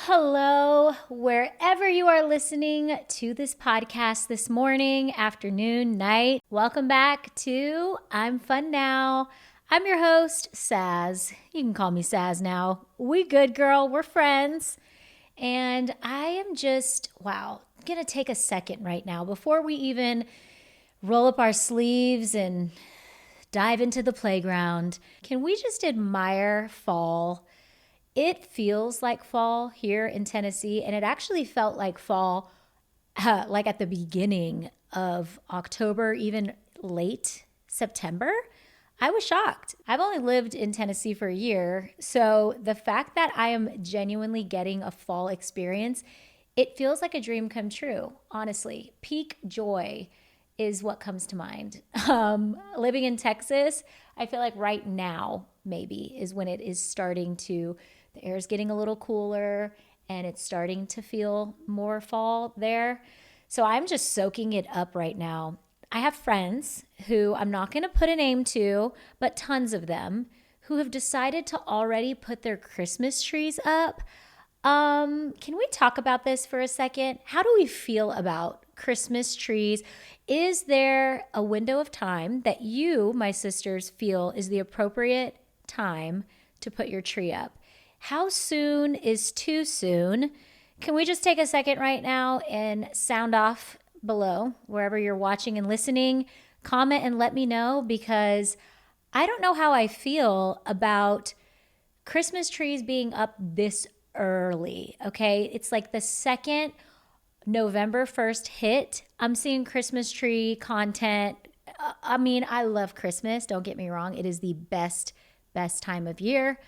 Hello, wherever you are listening to this podcast this morning, afternoon, night. Welcome back to I'm Fun Now. I'm your host, Saz. You can call me Saz now. We good, girl. We're friends. And I am just, going to take a second right now before we even roll up our sleeves and dive into the playground. Can we just admire fall? It feels like fall here in Tennessee, and it actually felt like fall like at the beginning of October, even late September. I was shocked. I've only lived in Tennessee for a year, so the fact that I am genuinely getting a fall experience, it feels like a dream come true, honestly. Peak joy is what comes to mind. Living in Texas, I feel like right now maybe is when it is starting to, the air is getting a little cooler and it's starting to feel more fall there. So I'm just soaking it up right now. I have friends who I'm not going to put a name to, but tons of them who have decided to already put their Christmas trees up. Can we talk about this for a second? How do we feel about Christmas trees? Is there a window of time that you, my sisters, feel is the appropriate time to put your tree up? How soon is too soon? Can we just take a second right now and sound off below, wherever you're watching and listening? Comment and let me know, because I don't know how I feel about Christmas trees being up this early, okay? It's like the second November 1st hit, I'm seeing Christmas tree content. I mean, I love Christmas, don't get me wrong. It is the best time of year.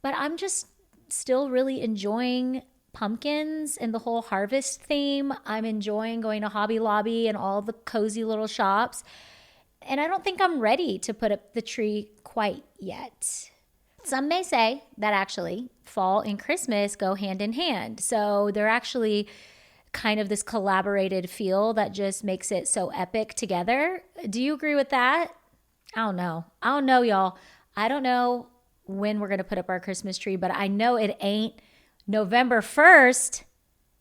But I'm just still really enjoying pumpkins and the whole harvest theme. I'm enjoying going to Hobby Lobby and all the cozy little shops. And I don't think I'm ready to put up the tree quite yet. Some may say that actually fall and Christmas go hand in hand. So they're actually kind of this collaborated feel that just makes it so epic together. Do you agree with that? I don't know, y'all. I don't know when we're going to put up our Christmas tree, but I know it ain't November 1st.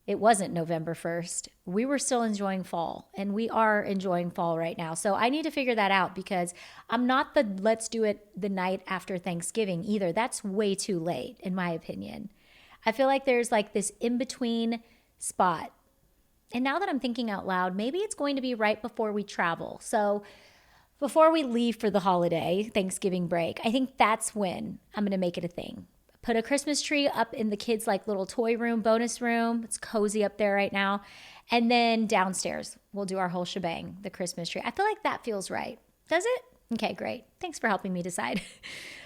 It wasn't November 1st. We were still enjoying fall, and we are enjoying fall right now. So I need to figure that out, because I'm not the let's do it the night after Thanksgiving either. That's way too late, in my opinion. I feel like there's like this in-between spot. And now that I'm thinking out loud, maybe it's going to be right before we travel. So before we leave for the holiday, Thanksgiving break, I think that's when I'm going to make it a thing. Put a Christmas tree up in the kids' like little toy room, bonus room. It's cozy up there right now. And then downstairs, we'll do our whole shebang, the Christmas tree. I feel like that feels right. Does it? Okay, great. Thanks for helping me decide.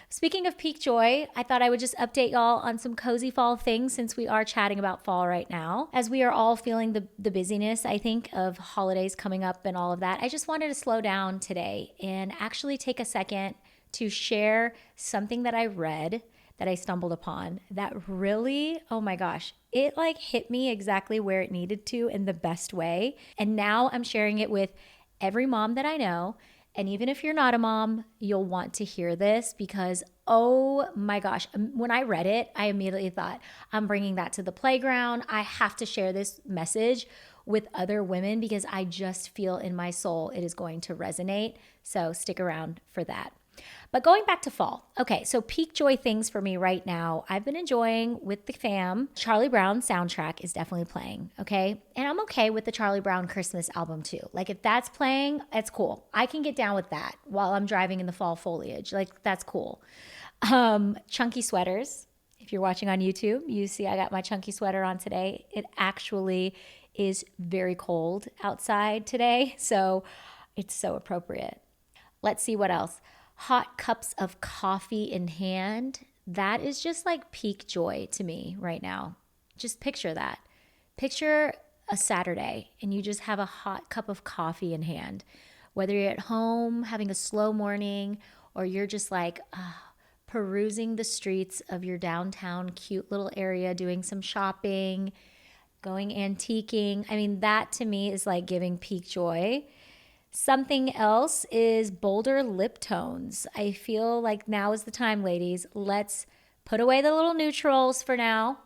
Speaking of peak joy, I thought I would just update y'all on some cozy fall things, since we are chatting about fall right now. As we are all feeling the busyness, I think, of holidays coming up and all of that, I just wanted to slow down today and actually take a second to share something that I read, that I stumbled upon, that really, oh my gosh, it like hit me exactly where it needed to in the best way. And now I'm sharing it with every mom that I know. And even if you're not a mom, you'll want to hear this, because, oh my gosh, when I read it, I immediately thought, I'm bringing that to the playground. I have to share this message with other women, because I just feel in my soul it is going to resonate. So stick around for that. But going back to fall. Okay, so peak joy things for me right now. I've been enjoying with the fam. Charlie Brown soundtrack is definitely playing, okay? And I'm okay with the Charlie Brown Christmas album too. Like if that's playing, it's cool. I can get down with that while I'm driving in the fall foliage. Like that's cool. Chunky sweaters. If you're watching on YouTube, you see I got my chunky sweater on today. It actually is very cold outside today, so it's so appropriate. Let's see what else. Hot cups of coffee in hand. That is just like peak joy to me right now. Just picture that. Picture a Saturday and you just have a hot cup of coffee in hand. Whether you're at home having a slow morning, or you're just like perusing the streets of your downtown cute little area, doing some shopping, going antiquing. I mean, that to me is like giving peak joy. Something else is bolder lip tones. I feel like now is the time, ladies. Let's put away the little neutrals for now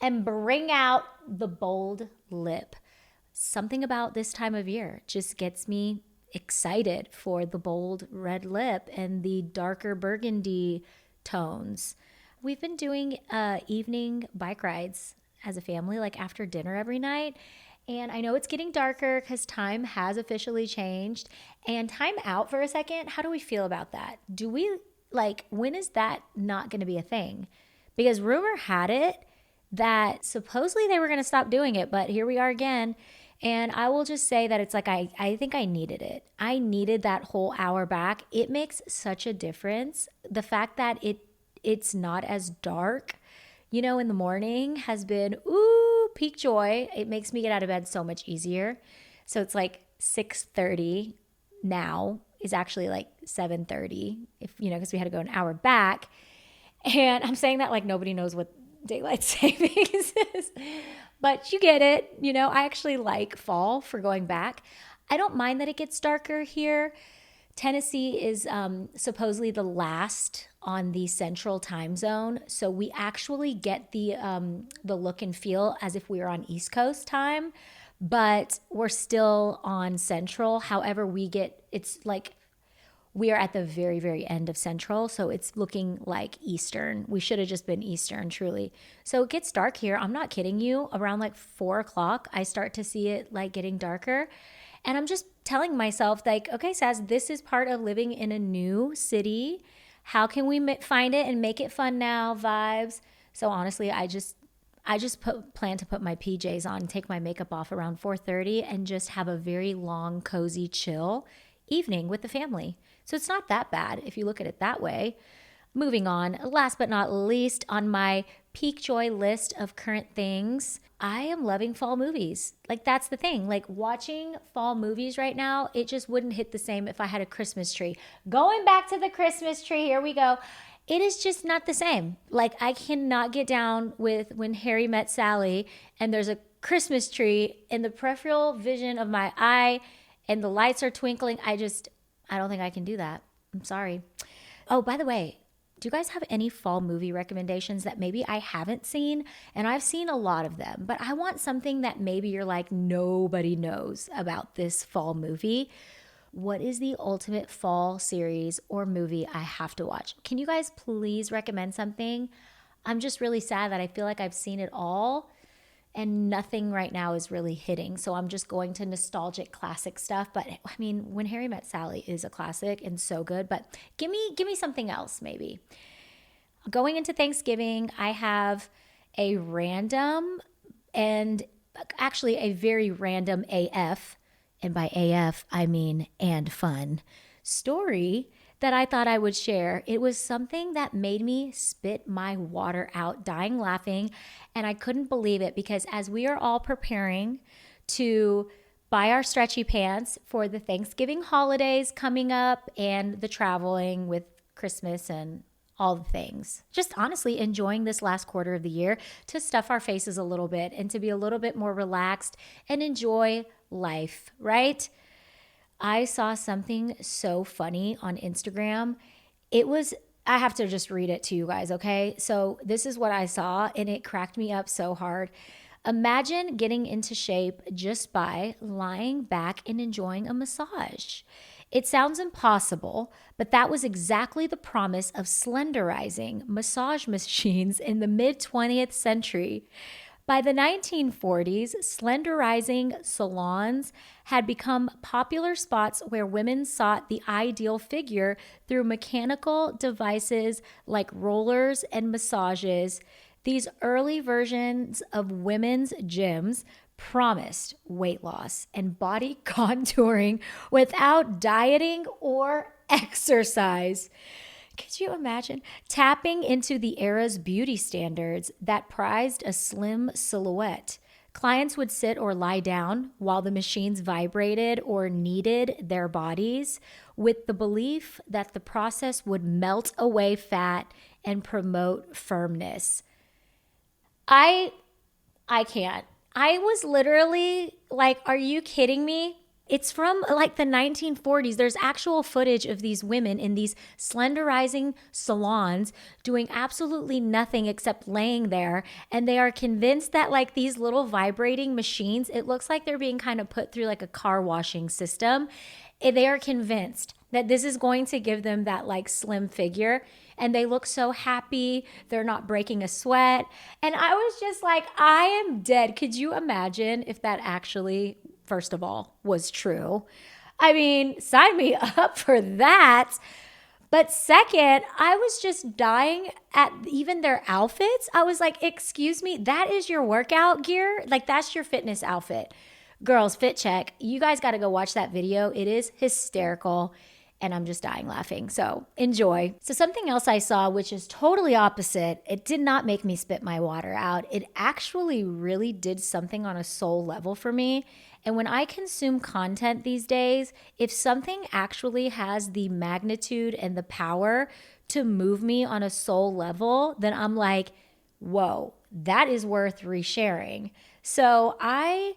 and bring out the bold lip. Something about this time of year just gets me excited for the bold red lip and the darker burgundy tones. We've been doing evening bike rides as a family, like after dinner every night. And I know it's getting darker because time has officially changed. And time out for a second, how do we feel about that? Do we, like, when is that not going to be a thing? Because rumor had it that supposedly they were going to stop doing it, but here we are again. And I will just say that it's like, I think I needed it. I needed that whole hour back. It makes such a difference. The fact that it's not as dark, in the morning has been, peak joy. It makes me get out of bed so much easier. So it's like 6:30 now is actually like 7:30 because we had to go an hour back. And I'm saying that like nobody knows what daylight savings is, but you get it. I actually like fall for going back. I don't mind that it gets darker here. Tennessee is supposedly the last on the central time zone. So we actually get the look and feel as if we were on East Coast time, but we're still on central. However, it's like we are at the very, very end of central. So it's looking like Eastern. We should have just been Eastern, truly. So it gets dark here. I'm not kidding you. Around like 4 o'clock, I start to see it like getting darker. And I'm just telling myself like, okay, Saz, this is part of living in a new city. How can we find it and make it fun now vibes? So honestly, I just plan to put my PJs on, take my makeup off around 4:30 and just have a very long, cozy, chill evening with the family. So it's not that bad if you look at it that way. Moving on, last but not least on my peak joy list of current things, I am loving fall movies. Like that's the thing. Like watching fall movies right now, it just wouldn't hit the same if I had a Christmas tree. Going back to the Christmas tree, here we go. It is just not the same. Like I cannot get down with When Harry Met Sally and there's a Christmas tree in the peripheral vision of my eye and the lights are twinkling. I don't think I can do that. I'm sorry. Oh, by the way, do you guys have any fall movie recommendations that maybe I haven't seen? And I've seen a lot of them, but I want something that maybe you're like, nobody knows about this fall movie. What is the ultimate fall series or movie I have to watch? Can you guys please recommend something? I'm just really sad that I feel like I've seen it all and nothing right now is really hitting. So I'm just going to nostalgic classic stuff. But I mean, When Harry Met Sally is a classic and so good, but give me something else maybe. Going into Thanksgiving, I have a random and actually a very random AF, and by AF, I mean and fun, story that I thought I would share. It was something that made me spit my water out, dying laughing, and I couldn't believe it because as we are all preparing to buy our stretchy pants for the Thanksgiving holidays coming up and the traveling with Christmas and all the things, just honestly enjoying this last quarter of the year to stuff our faces a little bit and to be a little bit more relaxed and enjoy life, right? I saw something so funny on Instagram. I have to just read it to you guys, okay? So this is what I saw and it cracked me up so hard. Imagine getting into shape just by lying back and enjoying a massage. It sounds impossible, but that was exactly the promise of slenderizing massage machines in the mid-20th century. By the 1940s, slenderizing salons had become popular spots where women sought the ideal figure through mechanical devices like rollers and massages. These early versions of women's gyms promised weight loss and body contouring without dieting or exercise. Could you imagine tapping into the era's beauty standards that prized a slim silhouette? Clients would sit or lie down while the machines vibrated or kneaded their bodies with the belief that the process would melt away fat and promote firmness. I can't. I was literally like, are you kidding me? It's from like the 1940s. There's actual footage of these women in these slenderizing salons doing absolutely nothing except laying there. And they are convinced that like these little vibrating machines, it looks like they're being kind of put through like a car washing system. They are convinced that this is going to give them that like slim figure. And they look so happy. They're not breaking a sweat. And I was just like, I am dead. Could you imagine if that actually, first of all, was true? I mean, sign me up for that. But second, I was just dying at even their outfits. I was like, excuse me, that is your workout gear? Like, that's your fitness outfit. Girls, fit check. You guys got to go watch that video. It is hysterical. And I'm just dying laughing. So enjoy. So something else I saw, which is totally opposite, it did not make me spit my water out. It actually really did something on a soul level for me. And when I consume content these days, if something actually has the magnitude and the power to move me on a soul level, then I'm like, whoa, that is worth resharing. So I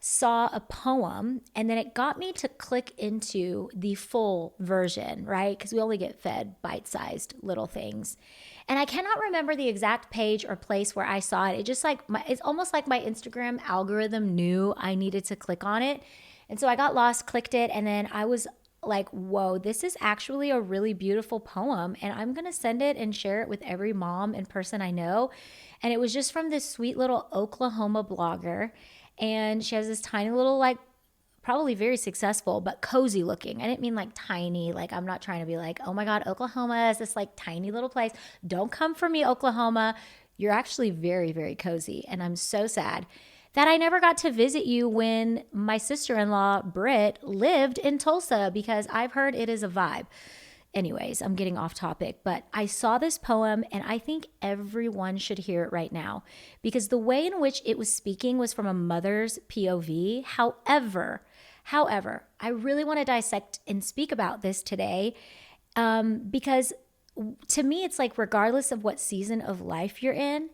saw a poem and then it got me to click into the full version, right? Because we only get fed bite-sized little things. And I cannot remember the exact page or place where I saw it. It just like it's almost like my Instagram algorithm knew I needed to click on it. And so I got lost, clicked it, and then I was like, whoa, this is actually a really beautiful poem. And I'm going to send it and share it with every mom and person I know. And it was just from this sweet little Oklahoma blogger. And she has this tiny little, like, probably very successful, but cozy looking. I didn't mean like tiny. Like, I'm not trying to be like, oh my God, Oklahoma is this like tiny little place. Don't come for me, Oklahoma. You're actually very, very cozy. And I'm so sad that I never got to visit you when my sister-in-law, Britt, lived in Tulsa, because I've heard it is a vibe. Anyways, I'm getting off topic, but I saw this poem and I think everyone should hear it right now, because the way in which it was speaking was from a mother's POV. However, I really want to dissect and speak about this today, because to me, it's like regardless of what season of life you're in,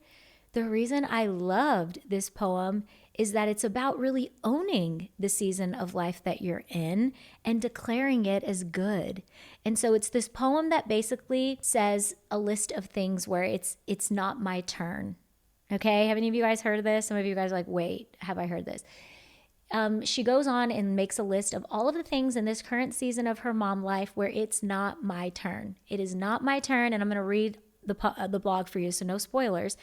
the reason I loved this poem is that it's about really owning the season of life that you're in and declaring it as good. And so it's this poem that basically says a list of things where it's not my turn. Okay, have any of you guys heard of this? Some of you guys are like, wait, have I heard this? She goes on and makes a list of all of the things in this current season of her mom life where it's not my turn. It is not my turn, and I'm going to read the blog for you, so no spoilers.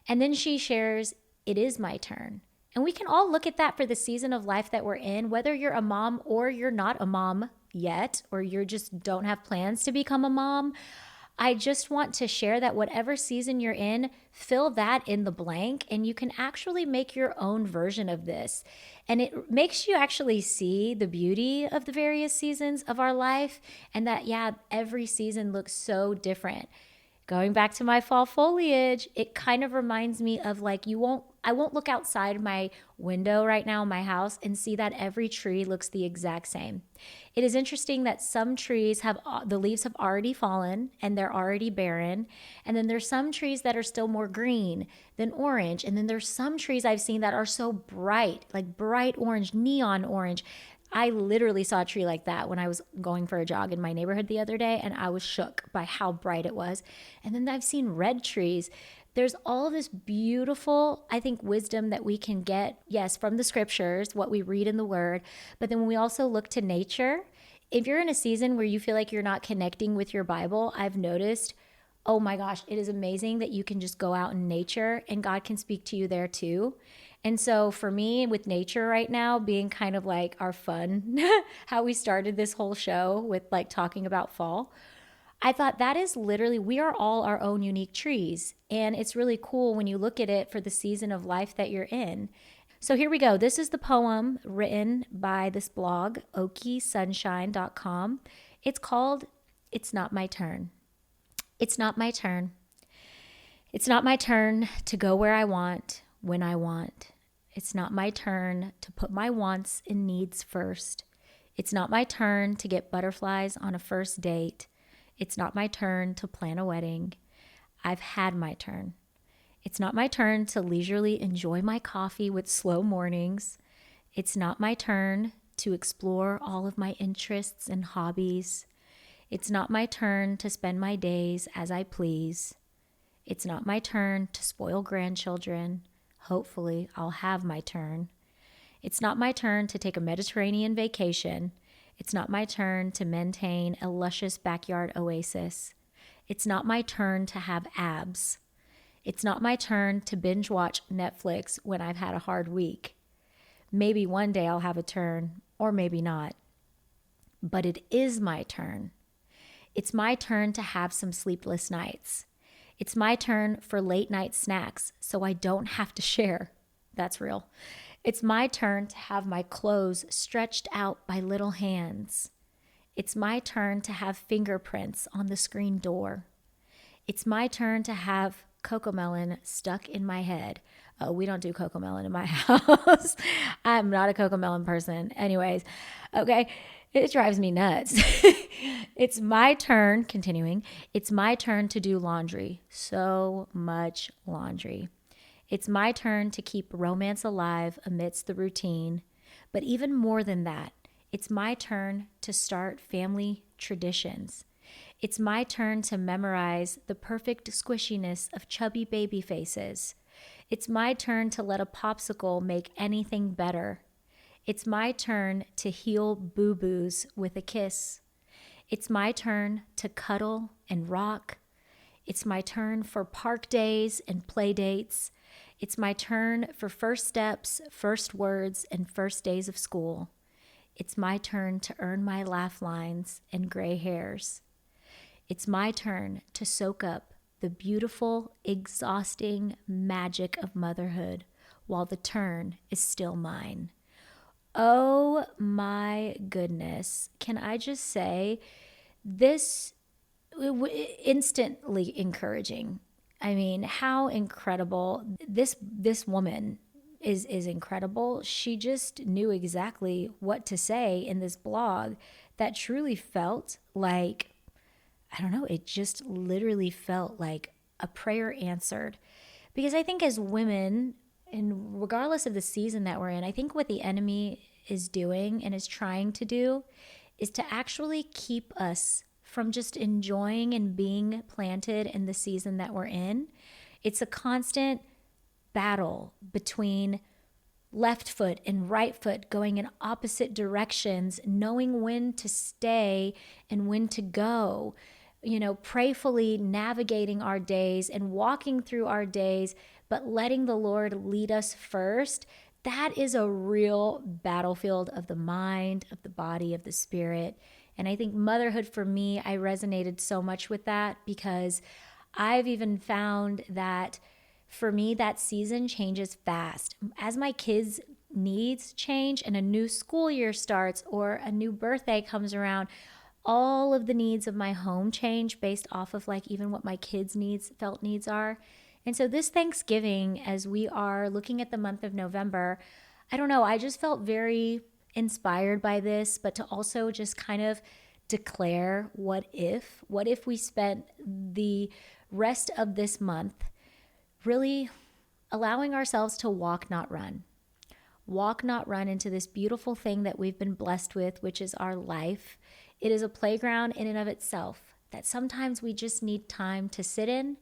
And then she shares, it is my turn. And we can all look at that for the season of life that we're in, whether you're a mom or you're not a mom yet, or you just don't have plans to become a mom. I just want to share that whatever season you're in, fill that in the blank, and you can actually make your own version of this. And it makes you actually see the beauty of the various seasons of our life, and that, yeah, every season looks so different. Going back to my fall foliage, it kind of reminds me of like I won't look outside my window right now in my house and see that every tree looks the exact same. It is interesting that some trees the leaves have already fallen and they're already barren. And then there's some trees that are still more green than orange. And then there's some trees I've seen that are so bright, like bright orange, neon orange. I literally saw a tree like that when I was going for a jog in my neighborhood the other day, and I was shook by how bright it was. And then I've seen red trees. There's all this beautiful, I think, wisdom that we can get, yes, from the scriptures, what we read in the word, but then when we also look to nature, if you're in a season where you feel like you're not connecting with your Bible, I've noticed, oh my gosh, it is amazing that you can just go out in nature and God can speak to you there too. And so for me, with nature right now being kind of like our fun, how we started this whole show with like talking about fall, I thought that is literally, we are all our own unique trees. And it's really cool when you look at it for the season of life that you're in. So here we go. This is the poem written by this blog, okiesunshine.com. It's called, It's Not My Turn. It's not my turn. It's not my turn to go where I want, when I want. It's not my turn to put my wants and needs first. It's not my turn to get butterflies on a first date. It's not my turn to plan a wedding. I've had my turn. It's not my turn to leisurely enjoy my coffee with slow mornings. It's not my turn to explore all of my interests and hobbies. It's not my turn to spend my days as I please. It's not my turn to spoil grandchildren. Hopefully, I'll have my turn. It's not my turn to take a Mediterranean vacation. It's not my turn to maintain a luscious backyard oasis. It's not my turn to have abs. It's not my turn to binge watch Netflix when I've had a hard week. Maybe one day I'll have a turn, or maybe not. But it is my turn. It's my turn to have some sleepless nights. It's my turn for late night snacks so I don't have to share. That's real. It's my turn to have my clothes stretched out by little hands. It's my turn to have fingerprints on the screen door. It's my turn to have cocomelon stuck in my head. Oh, we don't do cocomelon in my house. I'm not a cocomelon person. Anyways, okay, it drives me nuts. It's my turn, continuing, it's my turn to do laundry. So much laundry. It's my turn to keep romance alive amidst the routine. But even more than that, it's my turn to start family traditions. It's my turn to memorize the perfect squishiness of chubby baby faces. It's my turn to let a popsicle make anything better. It's my turn to heal boo-boos with a kiss. It's my turn to cuddle and rock. It's my turn for park days and play dates. It's my turn for first steps, first words, and first days of school. It's my turn to earn my laugh lines and gray hairs. It's my turn to soak up the beautiful, exhausting magic of motherhood while the turn is still mine. Oh my goodness. Can I just say this instantly encouraging. I mean, how incredible. This woman is incredible. She just knew exactly what to say in this blog that truly felt like, I don't know, it just literally felt like a prayer answered. Because I think as women, and regardless of the season that we're in, I think what the enemy is doing and is trying to do is to actually keep us from just enjoying and being planted in the season that we're in. It's a constant battle between left foot and right foot going in opposite directions, knowing when to stay and when to go, prayerfully navigating our days and walking through our days, but letting the Lord lead us first. That is a real battlefield of the mind, of the body, of the spirit. And I think motherhood for me, I resonated so much with that because I've even found that for me, that season changes fast. As my kids' needs change and a new school year starts or a new birthday comes around, all of the needs of my home change based off of like even what my kids' felt needs are. And so this Thanksgiving, as we are looking at the month of November, I don't know, I just felt very inspired by this, but to also just kind of declare what if we spent the rest of this month really allowing ourselves to walk, not run into this beautiful thing that we've been blessed with, which is our life. It is a playground in and of itself that sometimes we just need time to sit in.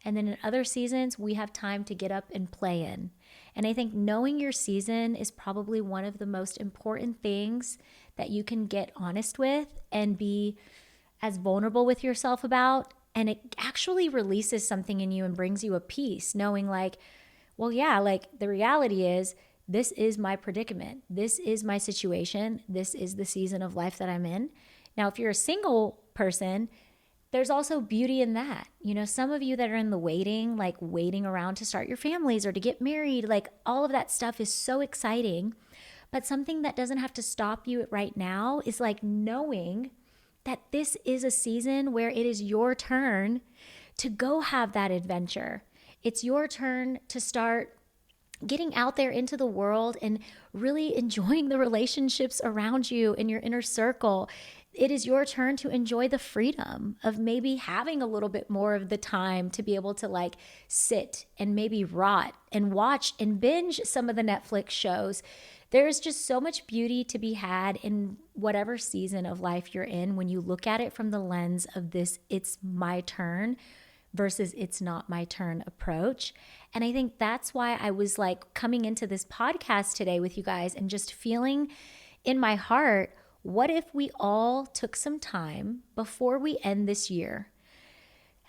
And then in other seasons, we have time to get up and play in. And I think knowing your season is probably one of the most important things that you can get honest with and be as vulnerable with yourself about. And it actually releases something in you and brings you a peace, knowing like, well, yeah, like the reality is this is my predicament. This is my situation. This is the season of life that I'm in. Now, if you're a single person, there's also beauty in that. Some of you that are in the waiting around to start your families or to get married, like all of that stuff is so exciting. But something that doesn't have to stop you right now is like knowing that this is a season where it is your turn to go have that adventure. It's your turn to start getting out there into the world and really enjoying the relationships around you in your inner circle. It is your turn to enjoy the freedom of maybe having a little bit more of the time to be able to like sit and maybe rot and watch and binge some of the Netflix shows There is just so much beauty to be had in whatever season of life you're in when you look at it from the lens of this it's my turn versus it's not my turn approach. And I think that's why I was like coming into this podcast today with you guys and just feeling in my heart, what if we all took some time before we end this year,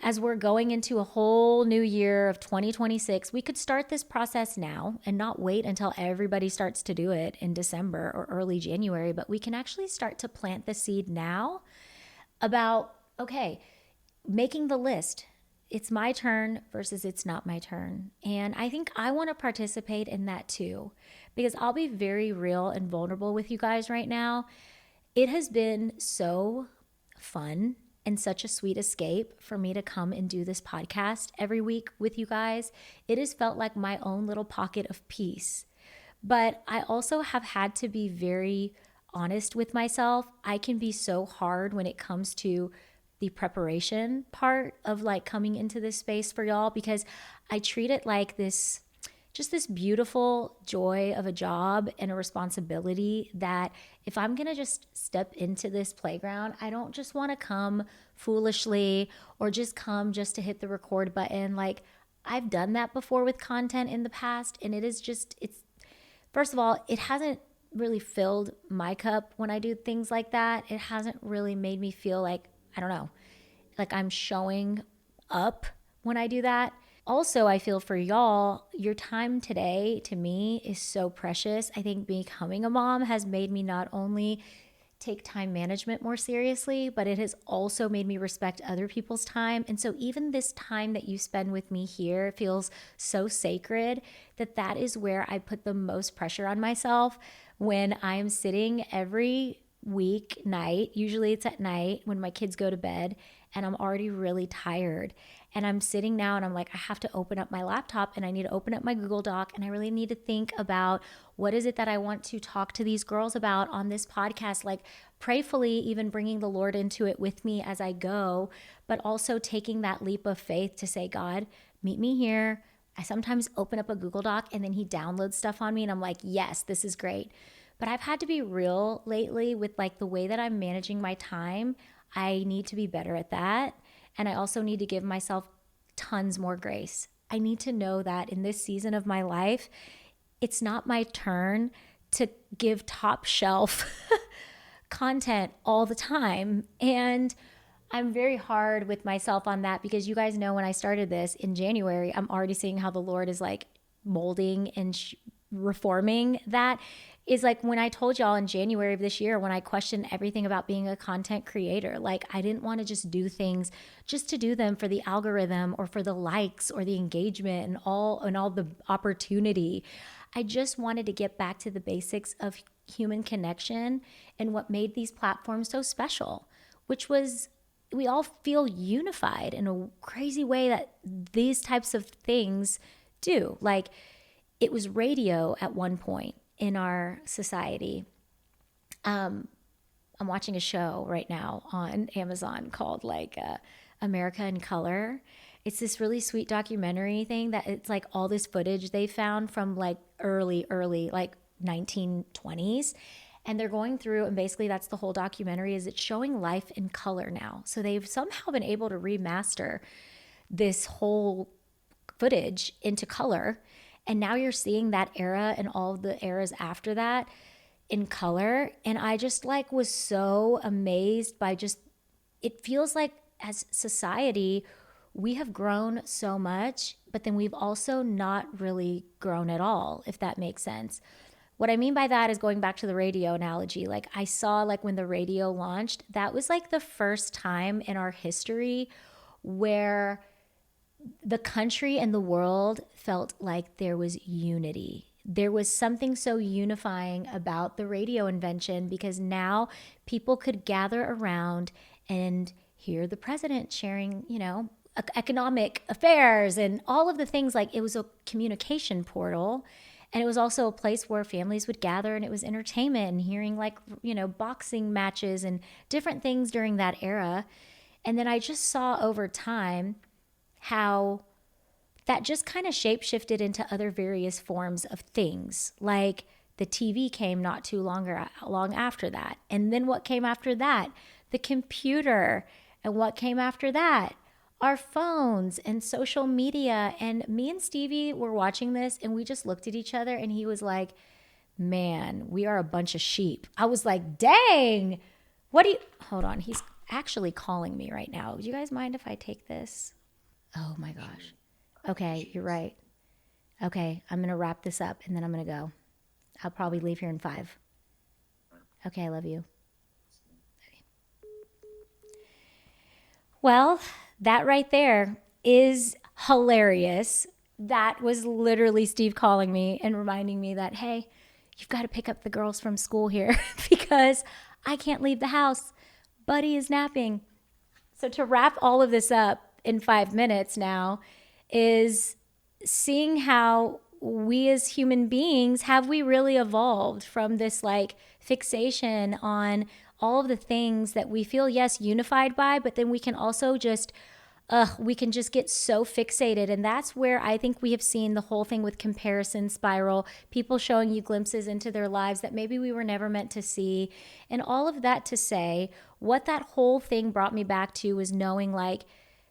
as we're going into a whole new year of 2026, we could start this process now and not wait until everybody starts to do it in December or early January, but we can actually start to plant the seed now about, okay, making the list. It's my turn versus it's not my turn. And I think I want to participate in that too, because I'll be very real and vulnerable with you guys right now. It has been so fun and such a sweet escape for me to come and do this podcast every week with you guys. It has felt like my own little pocket of peace. But I also have had to be very honest with myself. I can be so hard when it comes to the preparation part of like coming into this space for y'all, because I treat it like this, just this beautiful joy of a job and a responsibility that if I'm going to just step into this playground, I don't just want to come foolishly or just come just to hit the record button. Like, I've done that before with content in the past, and it is just, it's, first of all, it hasn't really filled my cup when I do things like that. It hasn't really made me feel like, I don't know, like I'm showing up when I do that. Also, I feel for y'all, your time today to me is so precious. I think becoming a mom has made me not only take time management more seriously, but it has also made me respect other people's time. And so even this time that you spend with me here feels so sacred that is where I put the most pressure on myself when I'm sitting every week night. Usually it's at night when my kids go to bed and I'm already really tired. And I'm sitting now and I'm like, I have to open up my laptop and I need to open up my Google Doc and I really need to think about what is it that I want to talk to these girls about on this podcast, like prayfully even bringing the Lord into it with me as I go, but also taking that leap of faith to say, God, meet me here. I sometimes open up a Google Doc and then he downloads stuff on me and I'm like, yes, this is great. But I've had to be real lately with like the way that I'm managing my time. I need to be better at that. And I also need to give myself tons more grace. I need to know that in this season of my life, it's not my turn to give top shelf content all the time. And I'm very hard with myself on that because you guys know when I started this in January, I'm already seeing how the Lord is like molding and reforming that. Is like when I told y'all in January of this year, when I questioned everything about being a content creator, like I didn't want to just do things just to do them for the algorithm or for the likes or the engagement and all the opportunity. I just wanted to get back to the basics of human connection and what made these platforms so special, which was we all feel unified in a crazy way that these types of things do. Like it was radio at one point in our society. I'm watching a show right now on Amazon called like America in Color. It's this really sweet documentary thing that it's like all this footage they found from like early like 1920s. And they're going through, and basically that's the whole documentary, is it's showing life in color now. So they've somehow been able to remaster this whole footage into color. And now you're seeing that era and all the eras after that in color. And I just like was so amazed by just, it feels like as society, we have grown so much, but then we've also not really grown at all, if that makes sense. What I mean by that is going back to the radio analogy. Like I saw like when the radio launched, that was like the first time in our history where the country and the world felt like there was unity. There was something so unifying about the radio invention because now people could gather around and hear the president sharing, you know, economic affairs and all of the things. Like it was a communication portal. And it was also a place where families would gather and it was entertainment and hearing like, you know, boxing matches and different things during that era. And then I just saw over time how that just kind of shape shifted into other various forms of things like The TV came not too long after that. And then what came after that? The computer. And what came after that? Our phones and social media. And me and Stevie were watching this and we just looked at each other and he was like, man, we are a bunch of sheep. I was like, dang, hold on. He's actually calling me right now. Do you guys mind if I take this? Oh my gosh. Okay, you're right. Okay, I'm going to wrap this up and then I'm going to go. I'll probably leave here in 5. Okay, I love you. Well, that right there is hilarious. That was literally Steve calling me and reminding me that, hey, you've got to pick up the girls from school here because I can't leave the house. Buddy is napping. So to wrap all of this up in 5 minutes now is seeing how we as human beings, have we really evolved from this like fixation on all of the things that we feel, yes, unified by, but then we can also just we can just get so fixated. And that's where I think we have seen the whole thing with comparison spiral, people showing you glimpses into their lives that maybe we were never meant to see. And all of that to say, what that whole thing brought me back to was knowing like,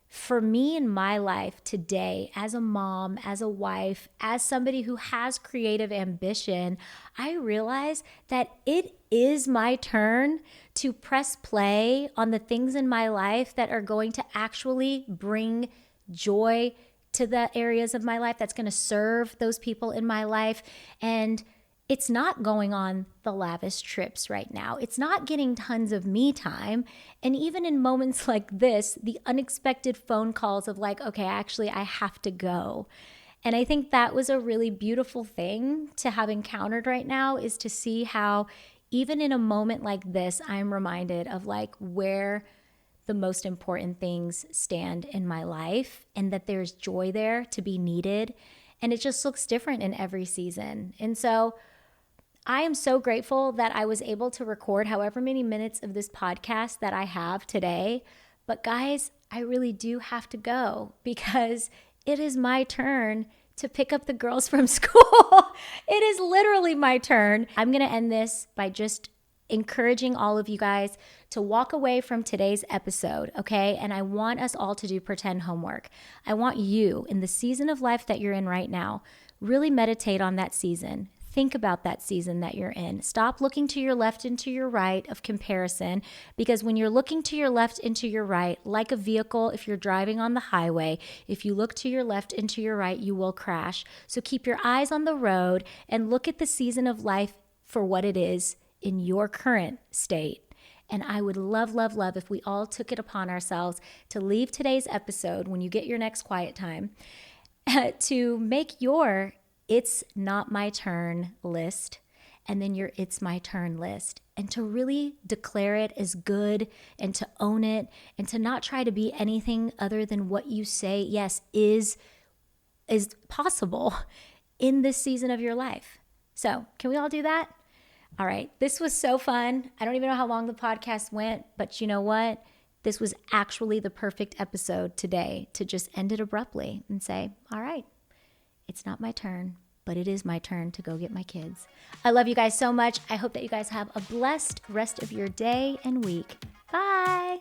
for me in my life today, as a mom, as a wife, as somebody who has creative ambition, I realize that it is my turn to press play on the things in my life that are going to actually bring joy to the areas of my life, that's going to serve those people in my life. And it's not going on the lavish trips right now. It's not getting tons of me time. And even in moments like this, the unexpected phone calls of like, okay, actually, I have to go. And I think that was a really beautiful thing to have encountered right now, is to see how even in a moment like this, I'm reminded of like where the most important things stand in my life and that there's joy there to be needed. And it just looks different in every season. And so I am so grateful that I was able to record however many minutes of this podcast that I have today. But guys, I really do have to go because it is my turn to pick up the girls from school. It is literally my turn. I'm going to end this by just encouraging all of you guys to walk away from today's episode, okay? And I want us all to do pretend homework. I want you, in the season of life that you're in right now, really meditate on that season. Think about that season that you're in. Stop looking to your left and to your right of comparison, because when you're looking to your left and to your right, like a vehicle, if you're driving on the highway, if you look to your left and to your right, you will crash. So keep your eyes on the road and look at the season of life for what it is in your current state. And I would love, love, love if we all took it upon ourselves to leave today's episode, when you get your next quiet time, to make your "It's not my turn" list, and then your "It's my turn" list, and to really declare it as good and to own it and to not try to be anything other than what you say, yes, is possible in this season of your life. So can we all do that? All right. This was so fun. I don't even know how long the podcast went, but you know what? This was actually the perfect episode today to just end it abruptly and say, all right, it's not my turn, but it is my turn to go get my kids. I love you guys so much. I hope that you guys have a blessed rest of your day and week. Bye.